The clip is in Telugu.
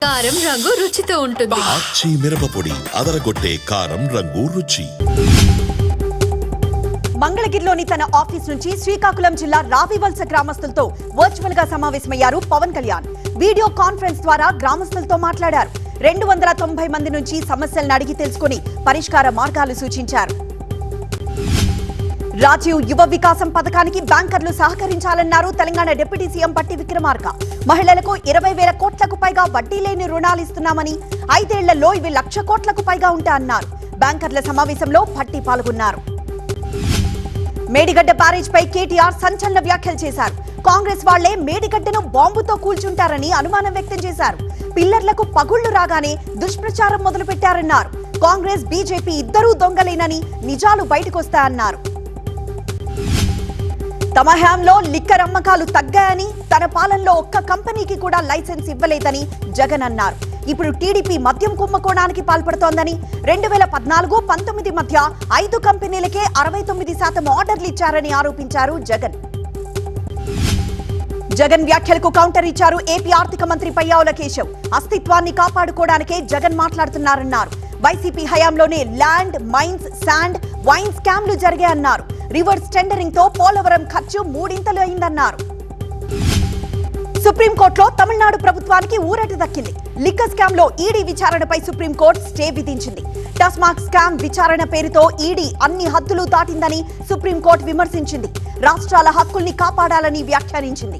కారం రంగు రుచితో ఉంటుంది. ఆచి మిరపపొడి అదరగొట్టే కారం రంగు రుచి. మంగళగిరిలోని తన ఆఫీస్ నుంచి శ్రీకాకుళం జిల్లా రావివలస గ్రామస్తులతో వర్చువల్ గా సమావేశమయ్యారు పవన్ కళ్యాణ్. వీడియో కాన్ఫరెన్స్ ద్వారా గ్రామస్తులతో మాట్లాడారు. 290 మంది నుంచి సమస్యలను అడిగి తెలుసుకుని పరిష్కార మార్గాలు సూచించారు. రాజీవ్ యువ వికాసం పథకానికి బ్యాంకర్లు సహకరించాలన్నారు తెలంగాణ డిప్యూటీ సీఎం పట్టి విక్రమార్క. మహిళలకు 20,000 కోట్లకు పైగా వడ్డీ లేని రుణాలు ఇస్తున్నామని, 5 ఏళ్లలో ఇవి 1,00,000 కోట్లకు పైగా ఉంటాయన్నారు. బ్యాంకర్ల సమావేశంలో పట్టి పాల్గొన్నారు. మేడిగడ్డ బ్యారేజ్ పై కేటీఆర్ సంచలన వ్యాఖ్యలు చేశారు. కాంగ్రెస్ వాళ్లే మేడిగడ్డను బాంబుతో కూల్చుంటారని అనుమానం వ్యక్తం చేశారు. పిల్లర్లకు పగుళ్లు రాగానే దుష్ప్రచారం మొదలుపెట్టారన్నారు. కాంగ్రెస్ బీజేపీ ఇద్దరూ దొంగలేనని, నిజాలు బయటకొస్తాయన్నారు. తమ హయాంలో లిక్కర్ అమ్మకాలు తగ్గాయని, తన పాలనలో ఒక్క కంపెనీకి కూడా లైసెన్స్ ఇవ్వలేదని జగన్ అన్నారు. ఇప్పుడు టీడీపీ మద్యం కుంభకోణానికి పాల్పడుతోందని, 2014-19 మధ్య 5 కంపెనీలకే 69% ఆర్డర్లు ఇచ్చారని ఆరోపించారు జగన్. జగన్ వ్యాఖ్యలకు కౌంటర్ ఇచ్చారు ఏపీ ఆర్థిక మంత్రి పయ్యావుల కేశవ్. అస్తిత్వాన్ని కాపాడుకోవడానికే జగన్ మాట్లాడుతున్నారన్నారు. వైసీపీ హయాంలోనే ల్యాండ్, మైన్స్, శాండ్, వైన్ స్కామ్లు జరిగాయన్నారు. రివర్స్ టెండరింగ్ తో పోలవరం ఖర్చు 3 ఇంతలు అయిందన్నారు. సుప్రీంకోర్టులో తమిళనాడు ప్రభుత్వానికి ఊరట దక్కింది. లిక్కర్ స్కామ్ లో ఈడీ విచారణపై సుప్రీంకోర్టు స్టే విధించింది. టాస్మాగ్ స్కామ్ విచారణ పేరుతో ఈడీ అన్ని హద్దులు దాటిందని సుప్రీంకోర్టు విమర్శించింది. రాష్ట్రాల హక్కుల్ని కాపాడాలని వ్యాఖ్యానించింది.